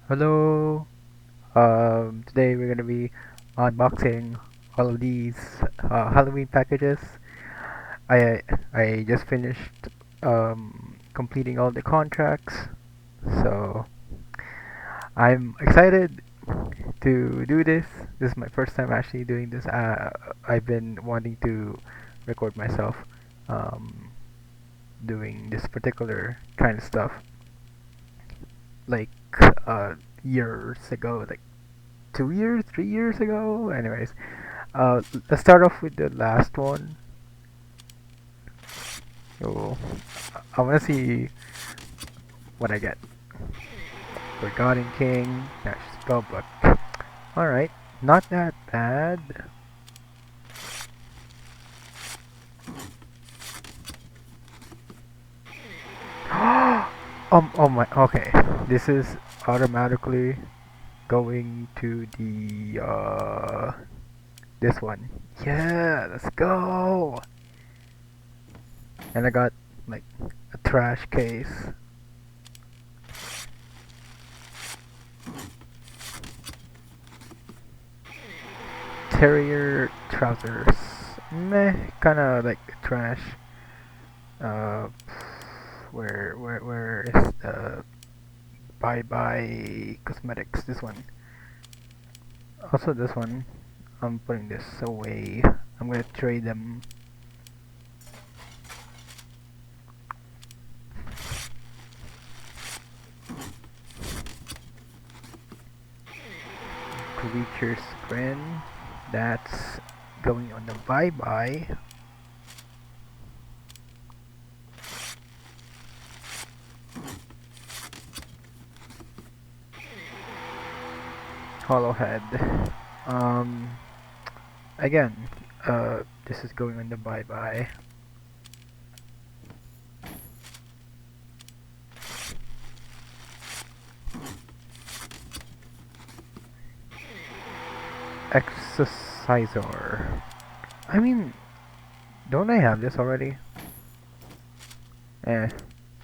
Hello. Today we're gonna be unboxing all of these Halloween packages. I just finished completing all the contracts, so I'm excited to do this. This is my first time actually doing this. I've been wanting to record myself um, doing this particular kind of stuff, like years ago, like 2 years, 3 years ago. Anyways, let's start off with the last one. So, I want to see what I get. Forgotten King, dash spellbook. Alright, not that bad. Oh my, okay. This is automatically going to the, this one. Yeah, let's go! And I got, like, a trash case. Terrier trousers. Meh, kinda like trash. Uh, where is the Bye Bye Cosmetics? This one. Also, this one. I'm putting this away. I'm gonna trade them. Creature Grin. That's going on the Bye Bye. Hollow Head. Um, again, this is going on the Bye Bye. Exerciser. I mean, don't I have this already? Eh,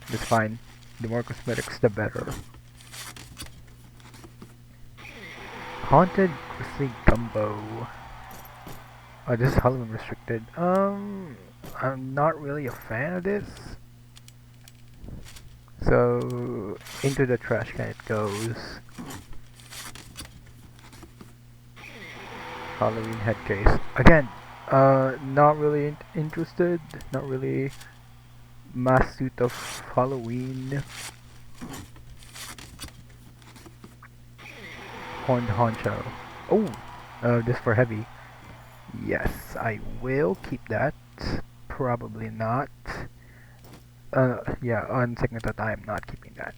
it's fine. The more cosmetics, the better. Haunted Grizzly Gumbo. Oh, this is Halloween restricted. I'm not really a fan of this. So, into the trash can it goes. Halloween head case. Again, not really interested. Not really mass suit of Halloween. Horned Honcho. Oh, this for heavy. Yes, I will keep that. Probably not. Yeah, on second thought, I am not keeping that.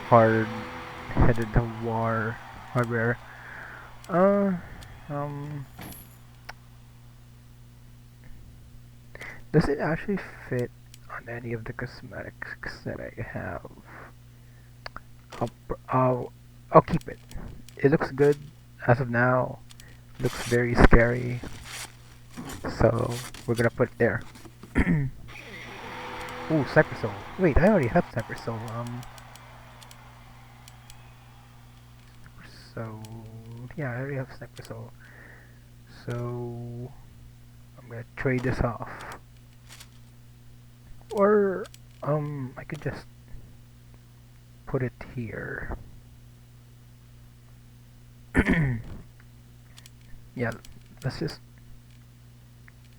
Hard-headed war hardware. Uh, um, does it actually fit on any of the cosmetics that I have? I'll, I'll, I'll keep it. It looks good as of now. Looks very scary. So we're gonna put it there. Ooh, Cyber Soul. Wait, I already have Cyber Soul. So yeah, I already have Cyber Soul. So I'm gonna trade this off. Or I could just put it here. Yeah, let's just.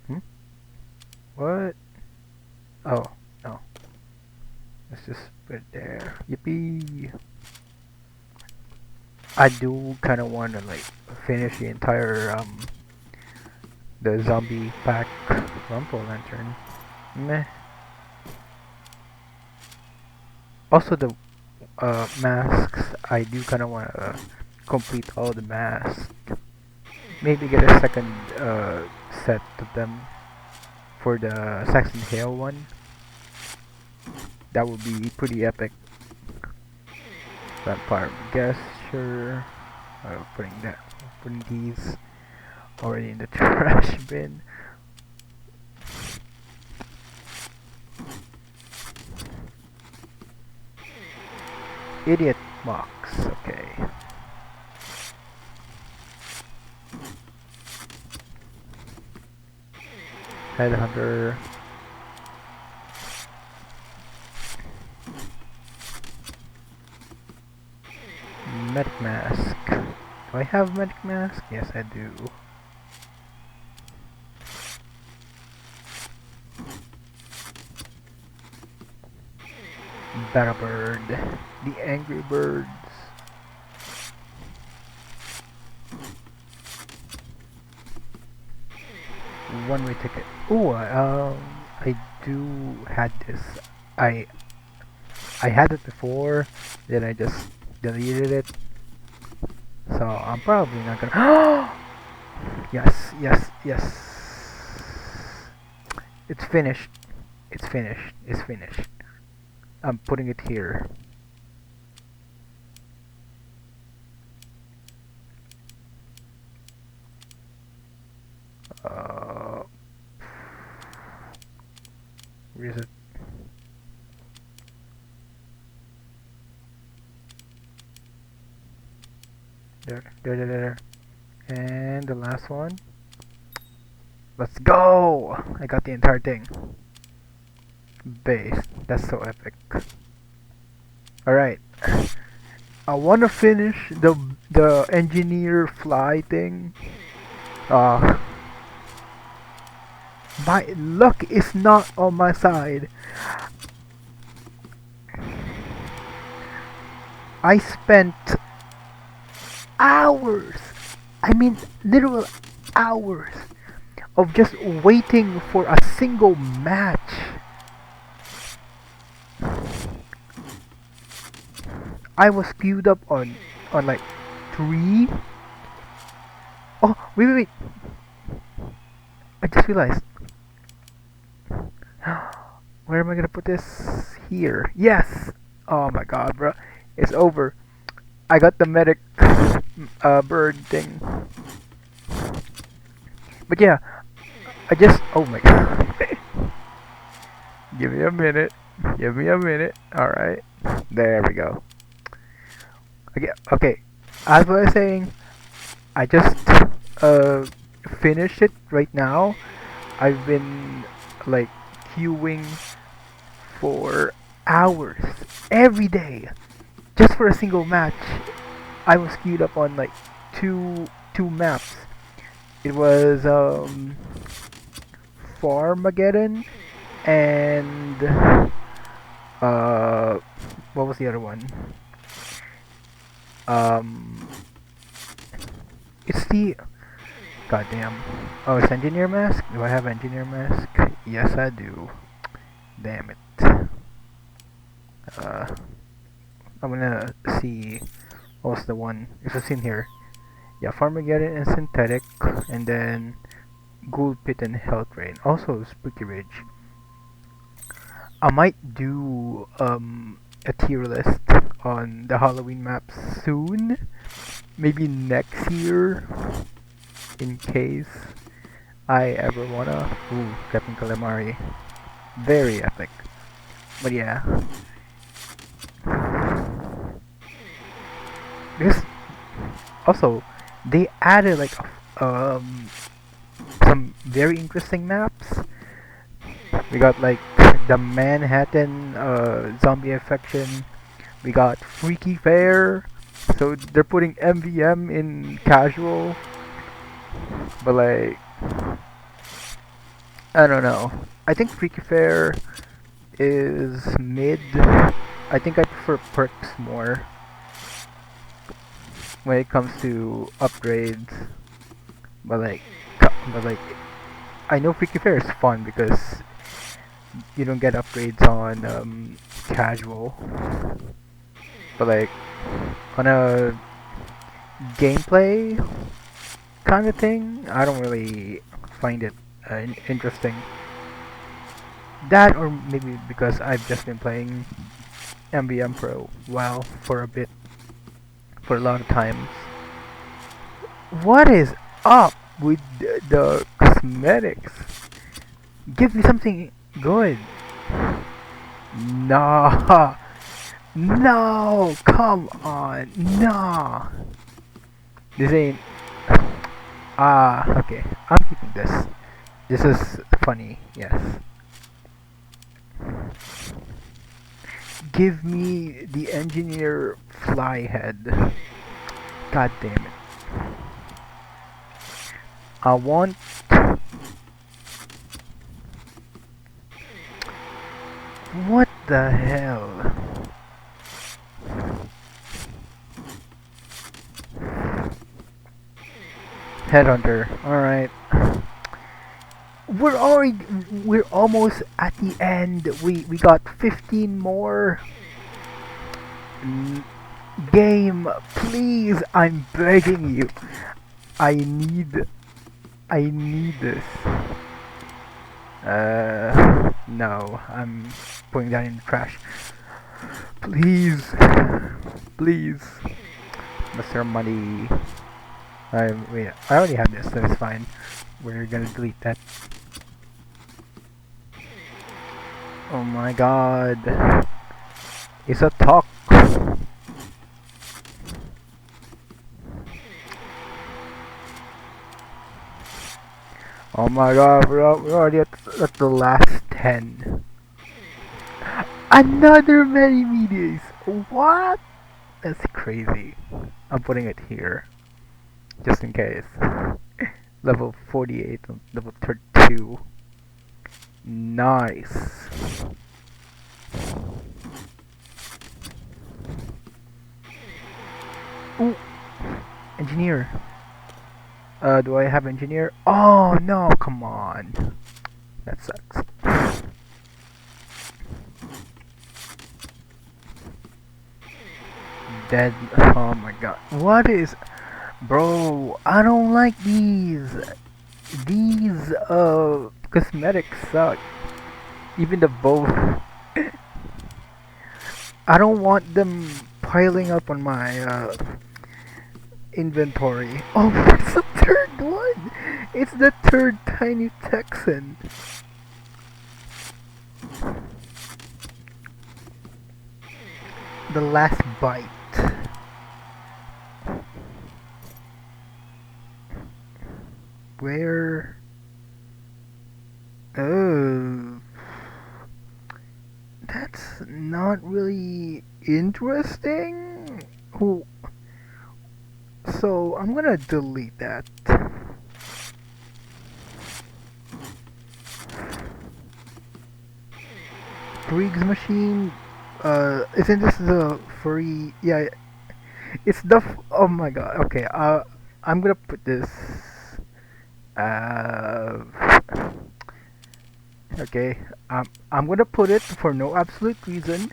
Hmm? What? Oh no. Let's just put it there. Yippee! I do kind of want to like finish the entire the zombie pack Rumple Lantern. Meh. Also the masks. I do kind of want to complete all the masks. Maybe get a second set of them for the Saxon Hale one. That would be pretty epic. Vampire Gesture. Putting these already in the trash bin. Idiot box. Okay. Headhunter. Medic mask. Do I have medic mask? Yes, I do. Battle bird. The angry birds. One-way ticket. Oh, I do had this. I I had it before, then I just deleted it. So I'm probably not gonna. Yes, yes, yes. It's finished. It's finished. It's finished. I'm putting it here. Uh, where is it? There. And the last one. Let's go! I got the entire thing. Base. That's so epic. Alright. I wanna finish the engineer fly thing. My luck is not on my side. I spent hours, I mean literal hours, of just waiting for a single match. I was queued up on like 3. Oh, wait. I just realized. Where am I gonna put this? Here. Yes! Oh my god, bro. It's over. I got the medic bird thing. But yeah, I just. Oh my god. Give me a minute. Give me a minute. Alright. There we go. Okay. As I was saying, I just uh finished it right now. I've been like queuing for hours every day just for a single match. I was queued up on like two maps. It was Farmageddon and what was the other one? Um it's the goddamn. Oh, it's engineer mask? Do I have engineer mask? Yes I do. Damn it. Uh I'm gonna see what's the one. It's in here. Yeah, Farmageddon and Synthetic, and then Ghoul Pit and Hell Train. Also Spooky Ridge. I might do a tier list on the Halloween maps soon. Maybe next year, in case I ever wanna. Ooh, Captain Calamari. Very epic. But yeah. Because also they added like some very interesting maps. We got like the Manhattan zombie infection. We got Freaky Fair. So they're putting MVM in casual. But like I don't know. I think Freaky Fair is mid. I think I prefer perks more when it comes to upgrades. But like I know Freaky Fair is fun because you don't get upgrades on casual, but like on a gameplay kind of thing, I don't really find it interesting. That or maybe because I've just been playing MVM for a while, for a bit, for a lot of times. What is up with the cosmetics? Give me something good. Nah, No! Come on! No! This ain't. Okay. I'm keeping this. This is funny, yes. Give me the engineer fly head. God damn it. I want. What the hell? Headhunter. Alright. We're almost at the end. We got 15 more. Game, please, I'm begging you. I need I need this. No, I'm putting that in the trash. Please, please, Mr. Money. Wait, I already have this, so it's fine. We're gonna delete that. Oh my god. It's a talk. Oh my god, we're already at the last 10. Another many medias! What? That's crazy. I'm putting it here. Just in case. Level 48, level 32. Nice. Ooh. Engineer. Do I have engineer? Oh no, come on. That sucks. Dead. Oh my god. What is. Bro, I don't like these. These, cosmetics suck. Even the bow. I don't want them piling up on my, inventory. Oh, it's the third one! It's the third tiny Texan. The last bite. Where? Oh. That's not really interesting. Who? So I'm gonna delete that. Briggs machine. Isn't this the free? Yeah, it's the. Oh my god. Okay. I'm gonna put this. Uh. Okay. I'm gonna put it for no absolute reason.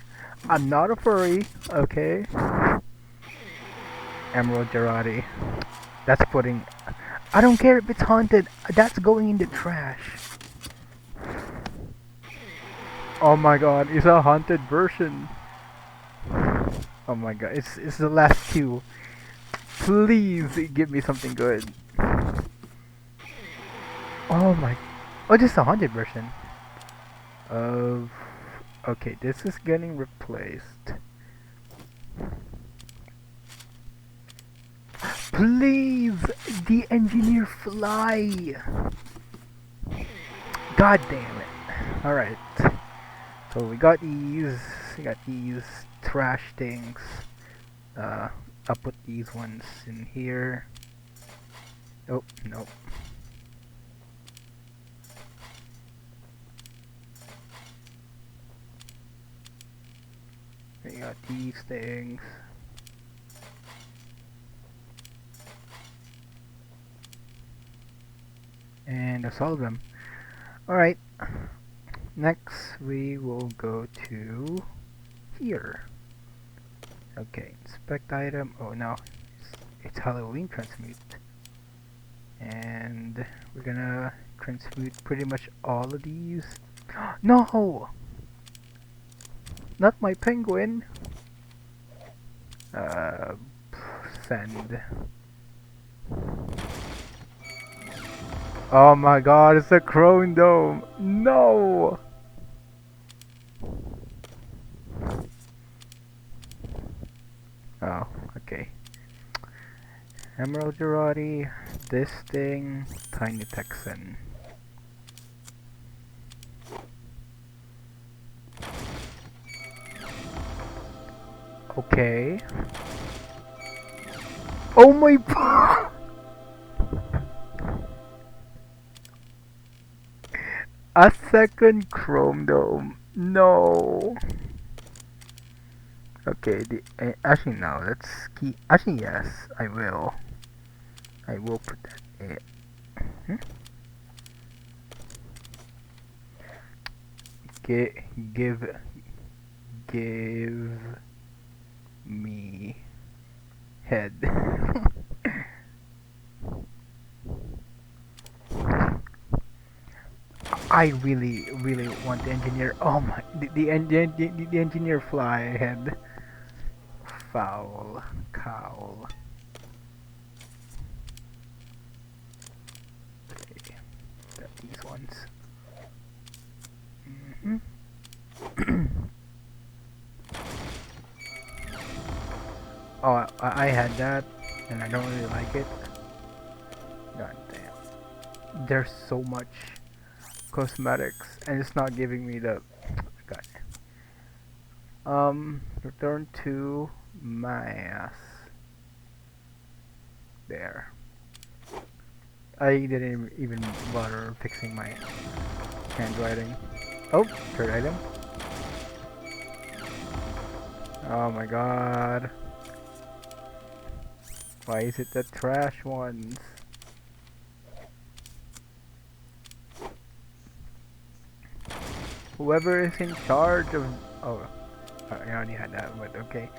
I'm not a furry. Okay. Emerald Gerardi. That's putting. I don't care if it's haunted. That's going in the trash. Oh my god, it's a haunted version. Oh my god, it's the last two. Please give me something good. Oh my. Oh, this is a haunted version. Of. Okay, this is getting replaced. Please, the engineer fly. God damn it. Alright. So we got these. We got these trash things. I'll put these ones in here. Oh, no. We got these things. And that's all of them. Alright. Next, we will go to here. Okay, inspect item. Oh no, it's Halloween transmute. And we're gonna transmute pretty much all of these. No! Not my penguin! Uh, send. Oh my god, it's a Crone Dome! No! Oh, okay. Emerald Girardi, this thing, Tiny Texan. Okay. Oh my A second Chrome Dome. No. Okay, actually no, let's keep actually yes, I will. I will put that in. Hmm? Gi- give give me head. I really want the engineer. Oh my, the engineer fly head. Foul cowl. Okay, got these ones. Hmm. Oh, I had that, and I don't really like it. God damn. There's so much cosmetics, and it's not giving me the. God. Return to mass. There. I didn't even bother fixing my handwriting. Oh, third item. Oh my god. Why is it the trash ones? Whoever is in charge of... Oh, I already had that, but okay.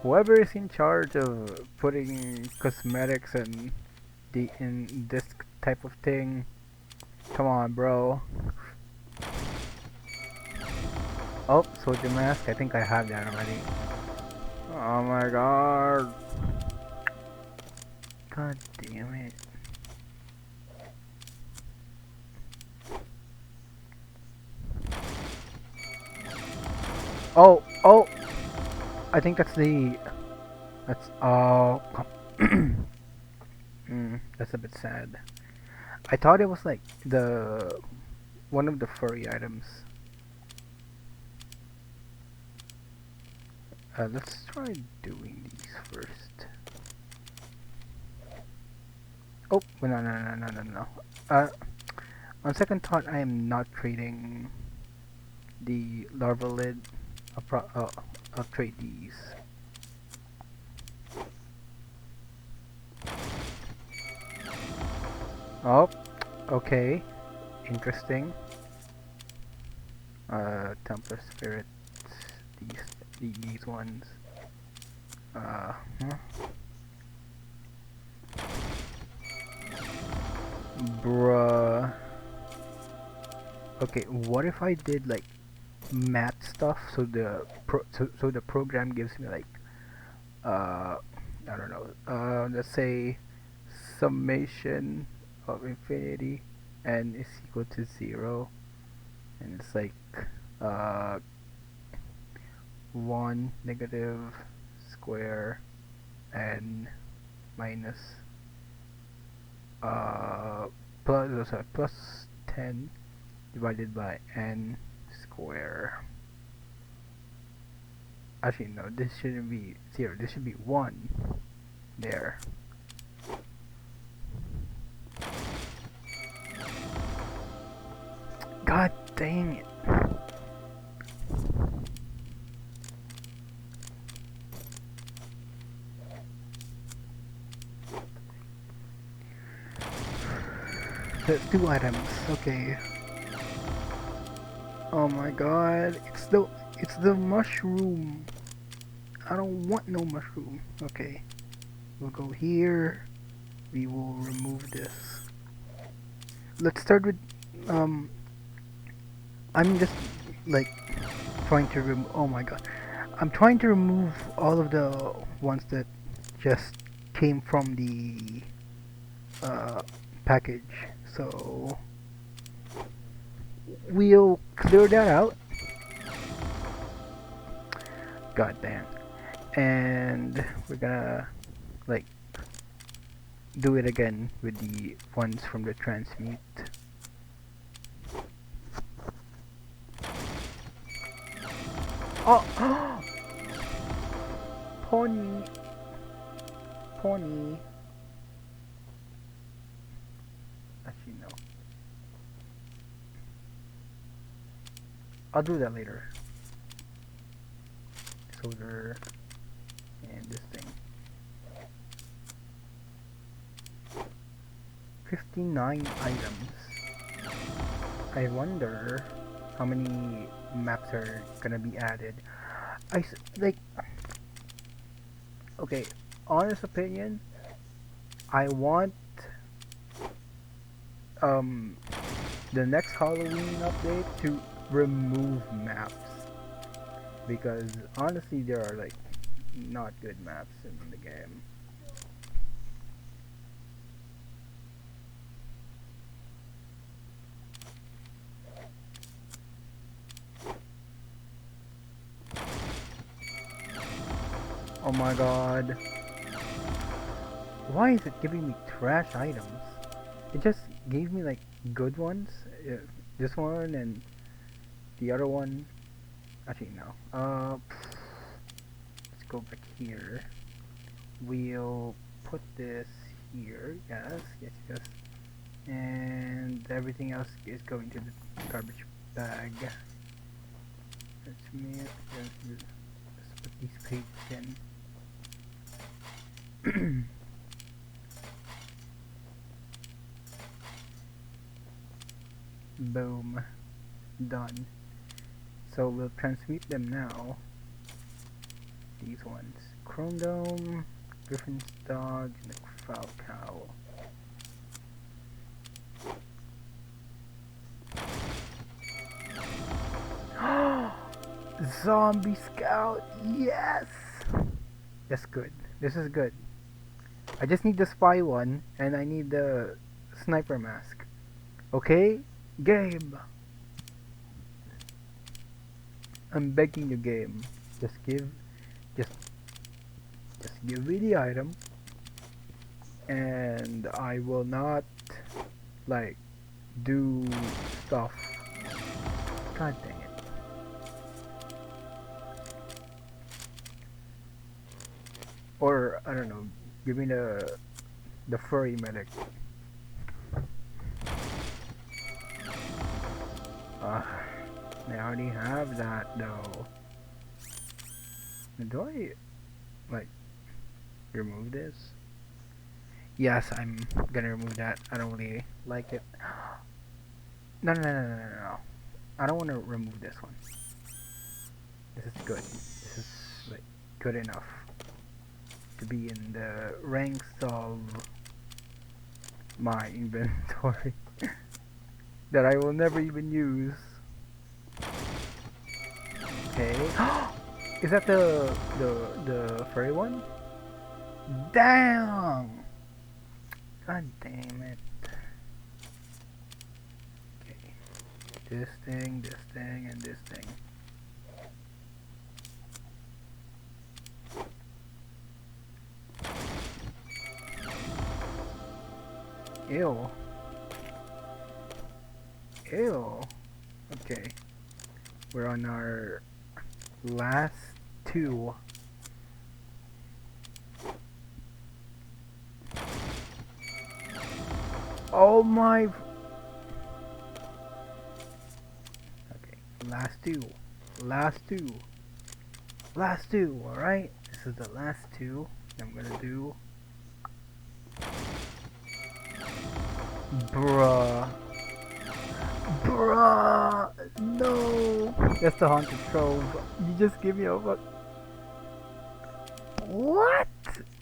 Whoever is in charge of putting cosmetics and in this type of thing, come on, bro. Oh, soldier mask. I think I have that already. Oh my god. God damn it. Oh, oh. I think that's the. That's oh. That's a bit sad. I thought it was like the one of the furry items. Let's try doing these first. Oh, no, no, no, no, no, no. On second thought, I am not trading the larva lid. I'll trade these. Oh, okay, interesting. Templar spirits. These ones. Huh? Bruh. Okay, what if I did like math stuff so so the program gives me like I don't know, let's say summation of infinity n is equal to 0, and it's like uh 1 negative square n minus plus 10 divided by n square. Actually, no, this shouldn't be 0, this should be 1. There. God dang it. There's 2 items, okay. Oh my god, it's the mushroom. I don't want no mushroom. Okay. We'll go here. We will remove this. Let's start with um I'm just like trying to remove, oh my god. I'm trying to remove all of the ones that just came from the uh package. So we'll clear that out. God damn. and we're gonna like do it again with the ones from the transmute. Oh, pony, pony. Actually, no. I'll do that later. Soldier and this thing. 59 items. I wonder how many maps are gonna be added. Like, okay, honest opinion, I want the next Halloween update to remove maps, because honestly there are like not good maps in the game. Oh my god. Why is it giving me trash items? It just gave me like good ones. This one and the other one. Actually, no. Let's go back here. We'll put this here. Yes, yes, yes. And everything else is going to the garbage bag. Let's put these pages in. Boom. Done. So we'll transmute them now. These ones. Chrome Dome, Griffin's Dog, and the Falcow. Zombie Scout! Yes! That's good. This is good. I just need the spy one, and I need the sniper mask. Okay? Game! I'm begging you, game. Just just give me the item, and I will not, like, do stuff. God dang it. Or, I don't know, give me the furry medic. I already have that though. Do I, like, remove this? Yes, I'm gonna remove that. I don't really like it. No, no, no, no, no, no, no. I don't want to remove this one. This is good. This is, like, good enough to be in the ranks of my inventory that I will never even use. Okay. Is that the furry one? Damn! God damn it. Okay. This thing, and this thing. Ew. Ew. Okay. We're on our last two. Oh my. Okay. Last two. Last two. Last two, alright? This is the last two I'm gonna do. Bruh. Bruh! No! That's the haunted trove. You just give me a fuck. What?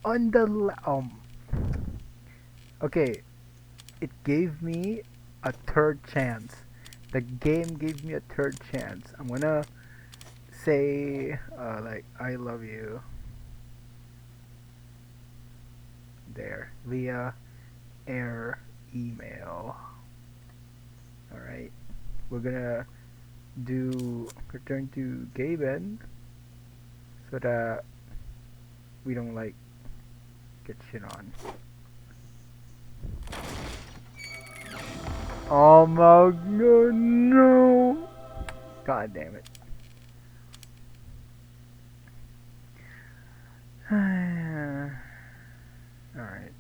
On the okay, it gave me a third chance. The game gave me a third chance. I'm gonna say, like, I love you. There. Via air email. Alright. We're gonna do return to Gaben so that we don't like get shit on. Oh my god, no! God damn it. Alright.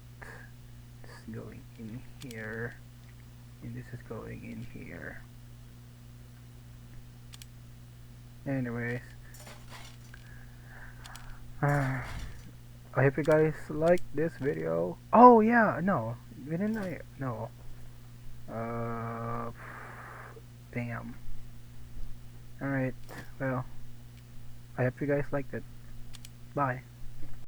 It's going in here. And this is going in here. Anyways. I hope you guys like this video. Oh yeah, no. Didn't I? No. Uh, damn. Alright, well, I hope you guys liked it. Bye.